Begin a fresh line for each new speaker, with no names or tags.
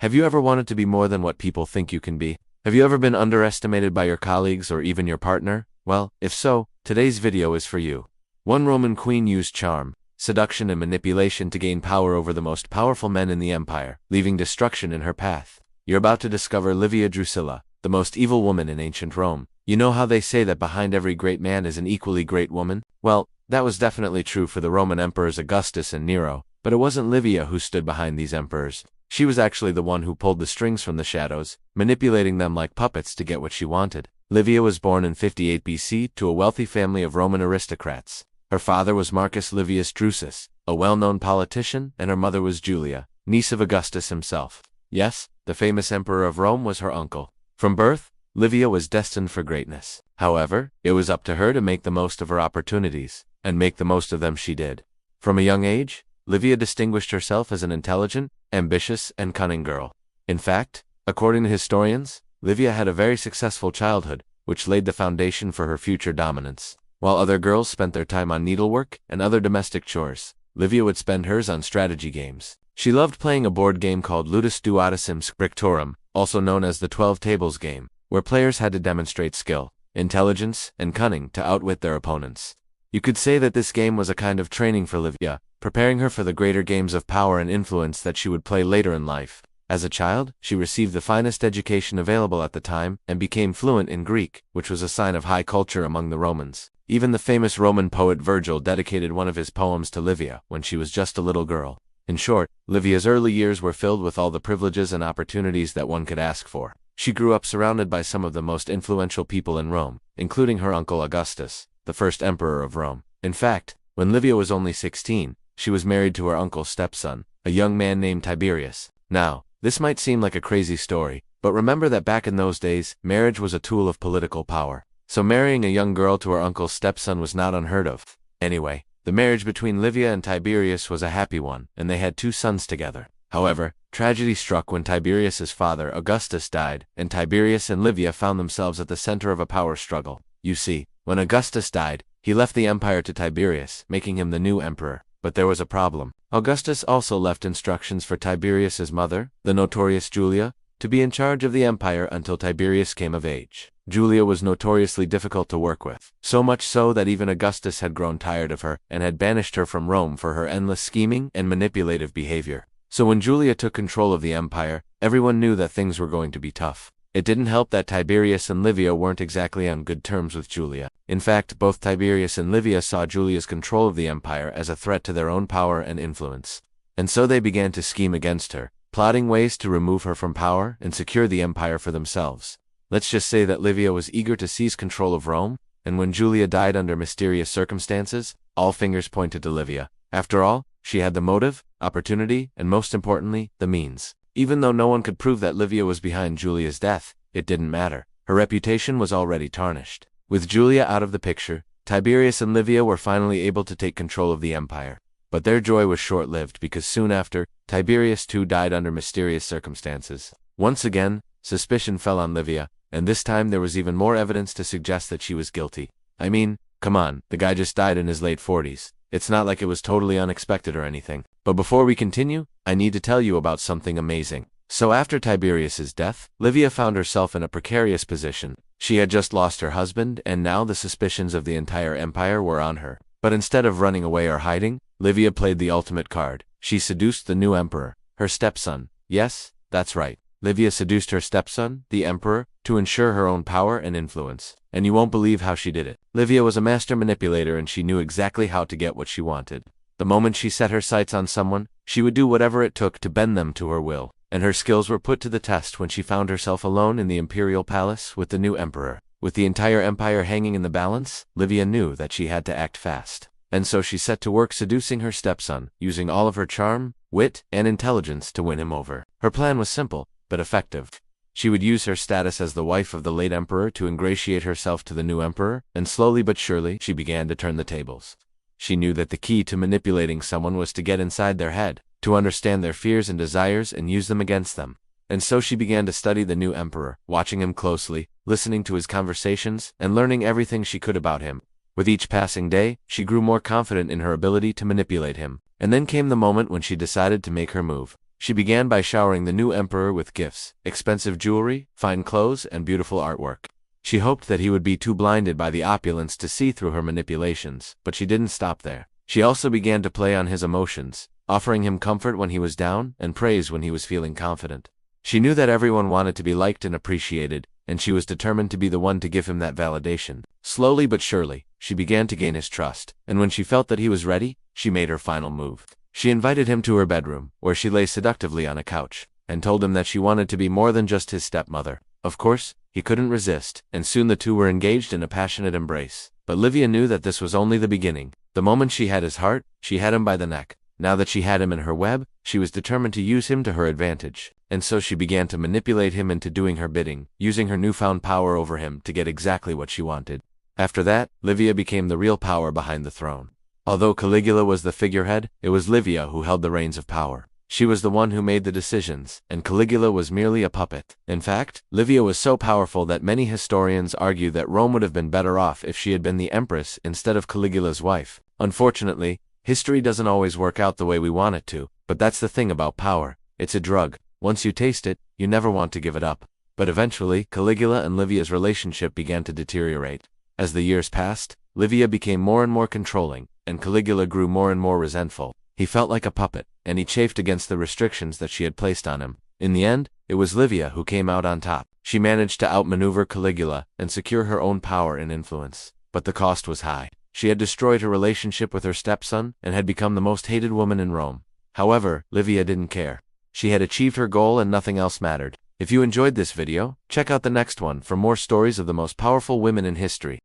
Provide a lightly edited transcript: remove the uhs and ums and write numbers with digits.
Have you ever wanted to be more than what people think you can be? Have you ever been underestimated by your colleagues or even your partner? Well, if so, today's video is for you. One Roman queen used charm, seduction and manipulation to gain power over the most powerful men in the empire, leaving destruction in her path. You're about to discover Livia Drusilla, the most evil woman in ancient Rome. You know how they say that behind every great man is an equally great woman? Well, that was definitely true for the Roman emperors Augustus and Nero, but it wasn't Livia who stood behind these emperors. She was actually the one who pulled the strings from the shadows, manipulating them like puppets to get what she wanted. Livia was born in 58 BC to a wealthy family of Roman aristocrats. Her father was Marcus Livius Drusus, a well-known politician, and her mother was Julia, niece of Augustus himself. Yes, the famous emperor of Rome was her uncle. From birth, Livia was destined for greatness. However, it was up to her to make the most of her opportunities, and make the most of them she did. From a young age, Livia distinguished herself as an intelligent, ambitious, and cunning girl. In fact, according to historians, Livia had a very successful childhood, which laid the foundation for her future dominance. While other girls spent their time on needlework and other domestic chores, Livia would spend hers on strategy games. She loved playing a board game called Ludus Duodecim Scriptorum, also known as the 12 Tables game, where players had to demonstrate skill, intelligence, and cunning to outwit their opponents. You could say that this game was a kind of training for Livia, preparing her for the greater games of power and influence that she would play later in life. As a child, she received the finest education available at the time and became fluent in Greek, which was a sign of high culture among the Romans. Even the famous Roman poet Virgil dedicated one of his poems to Livia when she was just a little girl. In short, Livia's early years were filled with all the privileges and opportunities that one could ask for. She grew up surrounded by some of the most influential people in Rome, including her uncle Augustus, the first emperor of Rome. In fact, when Livia was only 16, she was married to her uncle's stepson, a young man named Tiberius. Now, this might seem like a crazy story, but remember that back in those days, marriage was a tool of political power. So marrying a young girl to her uncle's stepson was not unheard of. Anyway, the marriage between Livia and Tiberius was a happy one, and they had 2 sons together. However, tragedy struck when Tiberius's father, Augustus, died, and Tiberius and Livia found themselves at the center of a power struggle. You see, when Augustus died, he left the empire to Tiberius, making him the new emperor. But there was a problem. Augustus also left instructions for Tiberius's mother, the notorious Julia, to be in charge of the empire until Tiberius came of age. Julia was notoriously difficult to work with, so much so that even Augustus had grown tired of her and had banished her from Rome for her endless scheming and manipulative behavior. So when Julia took control of the empire, everyone knew that things were going to be tough. It didn't help that Tiberius and Livia weren't exactly on good terms with Julia. In fact, both Tiberius and Livia saw Julia's control of the empire as a threat to their own power and influence. And so they began to scheme against her, plotting ways to remove her from power and secure the empire for themselves. Let's just say that Livia was eager to seize control of Rome, and when Julia died under mysterious circumstances, all fingers pointed to Livia. After all, she had the motive, opportunity, and most importantly, the means. Even though no one could prove that Livia was behind Julia's death, it didn't matter. Her reputation was already tarnished. With Julia out of the picture, Tiberius and Livia were finally able to take control of the empire. But their joy was short-lived because soon after, Tiberius too died under mysterious circumstances. Once again, suspicion fell on Livia, and this time there was even more evidence to suggest that she was guilty. I mean, come on, the guy just died in his late 40s. It's not like it was totally unexpected or anything. But before we continue, I need to tell you about something amazing. So after Tiberius's death, Livia found herself in a precarious position. She had just lost her husband, and now the suspicions of the entire empire were on her. But instead of running away or hiding, Livia played the ultimate card. She seduced the new emperor, her stepson. Yes, that's right. Livia seduced her stepson, the emperor, to ensure her own power and influence. And you won't believe how she did it. Livia was a master manipulator and she knew exactly how to get what she wanted. The moment she set her sights on someone, she would do whatever it took to bend them to her will. And her skills were put to the test when she found herself alone in the imperial palace with the new emperor. With the entire empire hanging in the balance, Livia knew that she had to act fast. And so she set to work seducing her stepson, using all of her charm, wit, and intelligence to win him over. Her plan was simple, but effective. She would use her status as the wife of the late emperor to ingratiate herself to the new emperor, and slowly but surely she began to turn the tables. She knew that the key to manipulating someone was to get inside their head, to understand their fears and desires and use them against them. And so she began to study the new emperor, watching him closely, listening to his conversations, and learning everything she could about him. With each passing day, she grew more confident in her ability to manipulate him. And then came the moment when she decided to make her move. She began by showering the new emperor with gifts, expensive jewelry, fine clothes, and beautiful artwork. She hoped that he would be too blinded by the opulence to see through her manipulations, but she didn't stop there. She also began to play on his emotions, offering him comfort when he was down and praise when he was feeling confident. She knew that everyone wanted to be liked and appreciated, and she was determined to be the one to give him that validation. Slowly but surely, she began to gain his trust, and when she felt that he was ready, she made her final move. She invited him to her bedroom, where she lay seductively on a couch, and told him that she wanted to be more than just his stepmother. Of course, he couldn't resist, and soon the two were engaged in a passionate embrace. But Livia knew that this was only the beginning. The moment she had his heart, she had him by the neck. Now that she had him in her web, she was determined to use him to her advantage, and so she began to manipulate him into doing her bidding, using her newfound power over him to get exactly what she wanted. After that, Livia became the real power behind the throne. Although Caligula was the figurehead, it was Livia who held the reins of power. She was the one who made the decisions, and Caligula was merely a puppet. In fact, Livia was so powerful that many historians argue that Rome would have been better off if she had been the empress instead of Caligula's wife. Unfortunately, history doesn't always work out the way we want it to, but that's the thing about power. It's a drug. Once you taste it, you never want to give it up. But eventually, Caligula and Livia's relationship began to deteriorate. As the years passed, Livia became more and more controlling, and Caligula grew more and more resentful. He felt like a puppet, and he chafed against the restrictions that she had placed on him. In the end, it was Livia who came out on top. She managed to outmaneuver Caligula and secure her own power and influence. But the cost was high. She had destroyed her relationship with her stepson and had become the most hated woman in Rome. However, Livia didn't care. She had achieved her goal and nothing else mattered. If you enjoyed this video, check out the next one for more stories of the most powerful women in history.